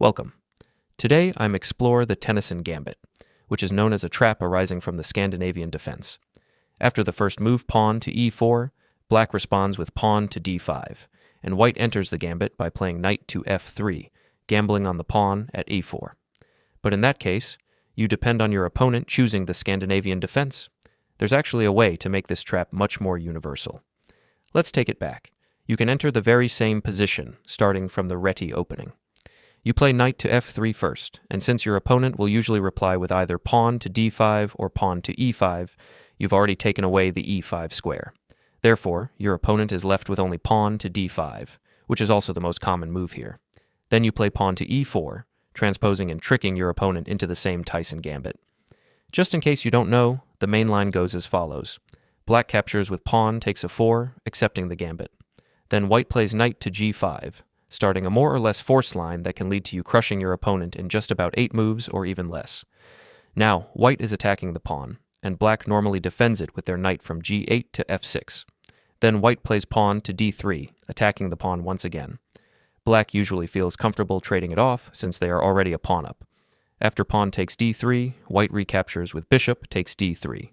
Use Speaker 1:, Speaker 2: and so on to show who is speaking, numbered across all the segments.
Speaker 1: Welcome. Today I'm explore the Tennison Gambit, which is known as a trap arising from the Scandinavian defense. After the first move pawn to e4, black responds with pawn to d5, and white enters the gambit by playing knight to f3, gambling on the pawn at e4. But in that case, you depend on your opponent choosing the Scandinavian defense. There's actually a way to make this trap much more universal. Let's take it back. You can enter the very same position, starting from the reti opening. You play knight to f3 first, and since your opponent will usually reply with either pawn to d5 or pawn to e5, you've already taken away the e5 square. Therefore, your opponent is left with only pawn to d5, which is also the most common move here. Then you play pawn to e4, transposing and tricking your opponent into the same Tennison Gambit. Just in case you don't know, the main line goes as follows. Black captures with pawn takes a 4, accepting the gambit. Then white plays knight to g5, starting a more or less forced line that can lead to you crushing your opponent in just about 8 moves or even less. Now, white is attacking the pawn, and black normally defends it with their knight from g8 to f6. Then white plays pawn to d3, attacking the pawn once again. Black usually feels comfortable trading it off since they are already a pawn up. After pawn takes d3, white recaptures with bishop takes d3.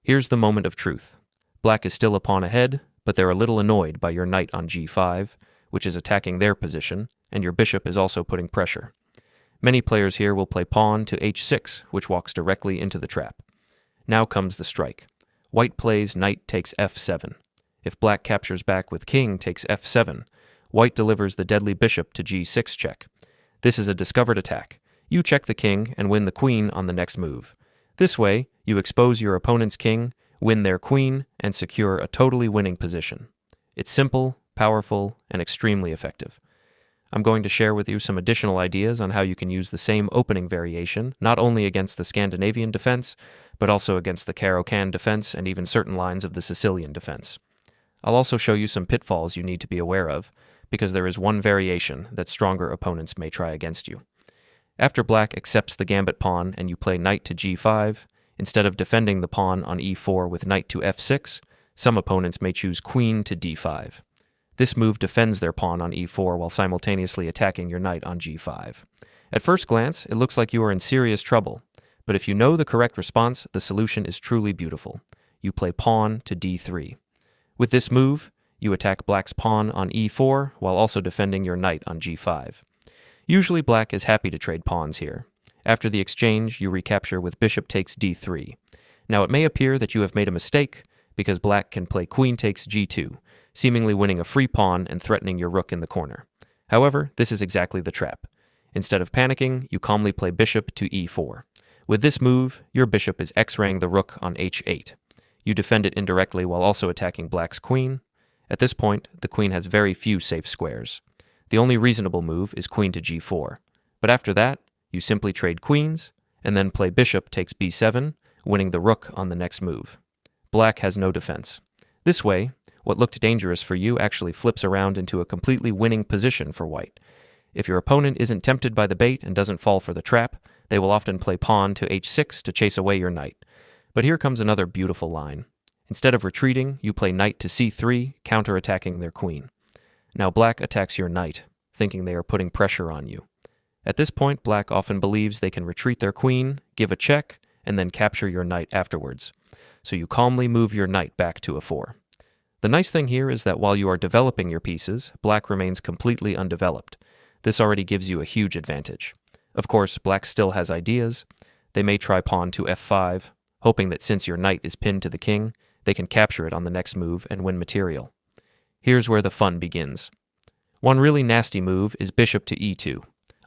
Speaker 1: Here's the moment of truth. Black is still a pawn ahead, but they're a little annoyed by your knight on g5, which is attacking their position, and your bishop is also putting pressure. Many players here will play pawn to h6, which walks directly into the trap. Now comes the strike. White plays knight takes f7. If black captures back with king takes f7, white delivers the deadly bishop to g6 check. This is a discovered attack. You check the king and win the queen on the next move. This way, you expose your opponent's king, win their queen, and secure a totally winning position. It's simple, powerful, and extremely effective. I'm going to share with you some additional ideas on how you can use the same opening variation, not only against the Scandinavian defense, but also against the Caro-Kann defense and even certain lines of the Sicilian defense. I'll also show you some pitfalls you need to be aware of, because there is one variation that stronger opponents may try against you. After black accepts the gambit pawn and you play knight to g5, instead of defending the pawn on e4 with knight to f6, some opponents may choose queen to d5. This move defends their pawn on e4 while simultaneously attacking your knight on g5. At first glance, it looks like you are in serious trouble, but if you know the correct response, the solution is truly beautiful. You play pawn to d3. With this move, you attack black's pawn on e4 while also defending your knight on g5. Usually black is happy to trade pawns here. After the exchange, you recapture with bishop takes d3. Now it may appear that you have made a mistake because black can play queen takes g2, seemingly winning a free pawn and threatening your rook in the corner. However, this is exactly the trap. Instead of panicking, you calmly play bishop to e4. With this move, your bishop is x-raying the rook on h8. You defend it indirectly while also attacking black's queen. At this point, the queen has very few safe squares. The only reasonable move is queen to g4. But after that, you simply trade queens, and then play bishop takes b7, winning the rook on the next move. Black has no defense. This way, what looked dangerous for you actually flips around into a completely winning position for white. If your opponent isn't tempted by the bait and doesn't fall for the trap, they will often play pawn to h6 to chase away your knight. But here comes another beautiful line. Instead of retreating, you play knight to c3, counterattacking their queen. Now black attacks your knight, thinking they are putting pressure on you. At this point, black often believes they can retreat their queen, give a check, and then capture your knight afterwards. So you calmly move your knight back to a4. The nice thing here is that while you are developing your pieces, black remains completely undeveloped. This already gives you a huge advantage. Of course, black still has ideas. They may try pawn to f5, hoping that since your knight is pinned to the king, they can capture it on the next move and win material. Here's where the fun begins. One really nasty move is bishop to e2.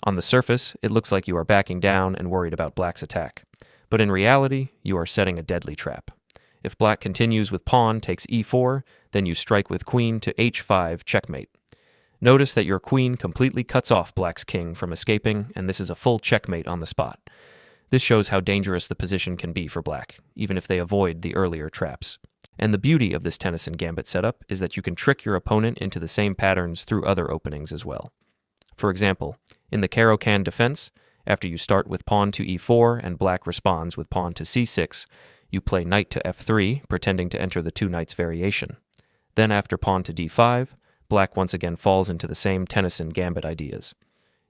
Speaker 1: On the surface, it looks like you are backing down and worried about black's attack. But in reality, you are setting a deadly trap. If black continues with pawn takes e4, then you strike with queen to h5 checkmate. Notice that your queen completely cuts off black's king from escaping, and this is a full checkmate on the spot. This shows how dangerous the position can be for black, even if they avoid the earlier traps. And the beauty of this Tennison Gambit setup is that you can trick your opponent into the same patterns through other openings as well. For example, in the Caro-Kann defense, after you start with pawn to e4 and black responds with pawn to c6, you play knight to f3, pretending to enter the two knights variation. Then after pawn to d5, black once again falls into the same Tennison Gambit ideas.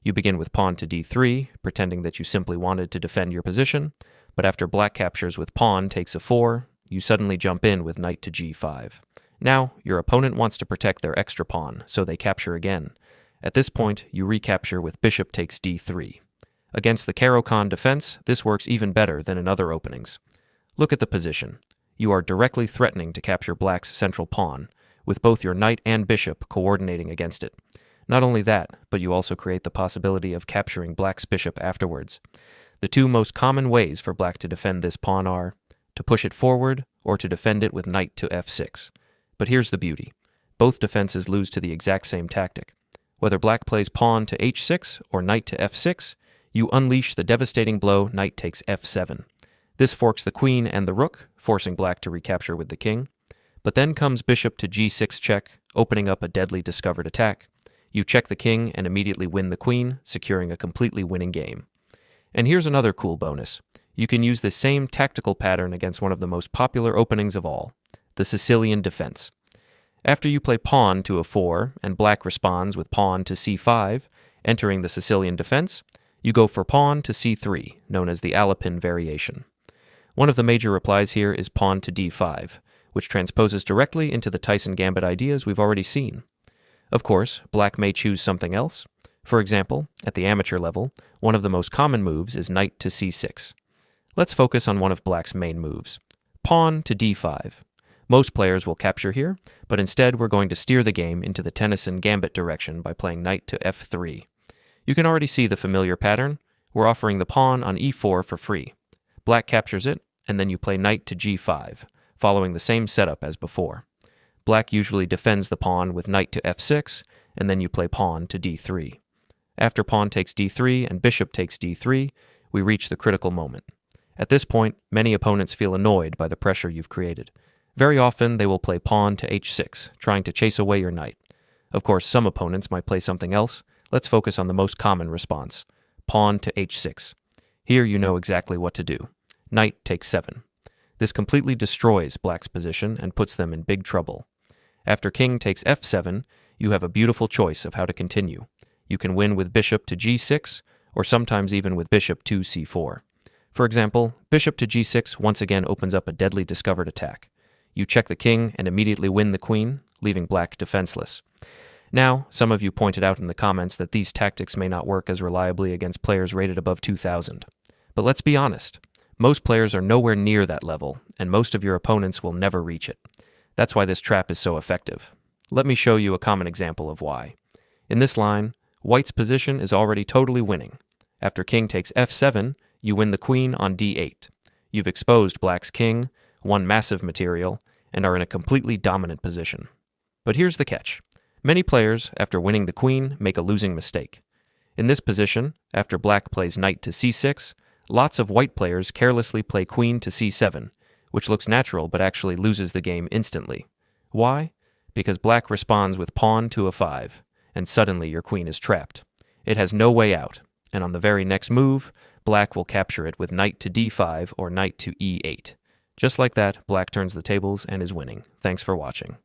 Speaker 1: You begin with pawn to d3, pretending that you simply wanted to defend your position, but after black captures with pawn takes a4, you suddenly jump in with knight to g5. Now, your opponent wants to protect their extra pawn, so they capture again. At this point, you recapture with bishop takes d3. Against the Caro-Kann defense, this works even better than in other openings. Look at the position. You are directly threatening to capture black's central pawn, with both your knight and bishop coordinating against it. Not only that, but you also create the possibility of capturing black's bishop afterwards. The two most common ways for black to defend this pawn are to push it forward or to defend it with knight to f6. But here's the beauty. Both defenses lose to the exact same tactic. Whether black plays pawn to h6 or knight to f6, you unleash the devastating blow knight takes f7. This forks the queen and the rook, forcing black to recapture with the king. But then comes bishop to g6 check, opening up a deadly discovered attack. You check the king and immediately win the queen, securing a completely winning game. And here's another cool bonus. You can use this same tactical pattern against one of the most popular openings of all, the Sicilian defense. After you play pawn to a4 and black responds with pawn to c5, entering the Sicilian defense, you go for pawn to c3, known as the Alapin variation. One of the major replies here is pawn to d5, which transposes directly into the Tennison Gambit ideas we've already seen. Of course, black may choose something else. For example, at the amateur level, one of the most common moves is knight to c6. Let's focus on one of black's main moves, pawn to d5. Most players will capture here, but instead we're going to steer the game into the Tennison Gambit direction by playing knight to f3. You can already see the familiar pattern. We're offering the pawn on e4 for free. Black captures it, and then you play knight to g5, following the same setup as before. Black usually defends the pawn with knight to f6, and then you play pawn to d3. After pawn takes d3 and bishop takes d3, we reach the critical moment. At this point, many opponents feel annoyed by the pressure you've created. Very often, they will play pawn to h6, trying to chase away your knight. Of course, some opponents might play something else. Let's focus on the most common response, pawn to h6. Here you know exactly what to do. Knight takes 7. This completely destroys black's position and puts them in big trouble. After king takes f7, you have a beautiful choice of how to continue. You can win with bishop to g6, or sometimes even with bishop to c4. For example, bishop to g6 once again opens up a deadly discovered attack. You check the king and immediately win the queen, leaving black defenseless. Now, some of you pointed out in the comments that these tactics may not work as reliably against players rated above 2,000. But let's be honest, most players are nowhere near that level, and most of your opponents will never reach it. That's why this trap is so effective. Let me show you a common example of why. In this line, white's position is already totally winning. After king takes f7, you win the queen on d8. You've exposed black's king, won massive material, and are in a completely dominant position. But here's the catch. Many players, after winning the queen, make a losing mistake. In this position, after black plays knight to c6, lots of white players carelessly play queen to c7, which looks natural but actually loses the game instantly. Why? Because black responds with pawn to a5, and suddenly your queen is trapped. It has no way out, and on the very next move, black will capture it with knight to d5 or knight to e8. Just like that, black turns the tables and is winning. Thanks for watching.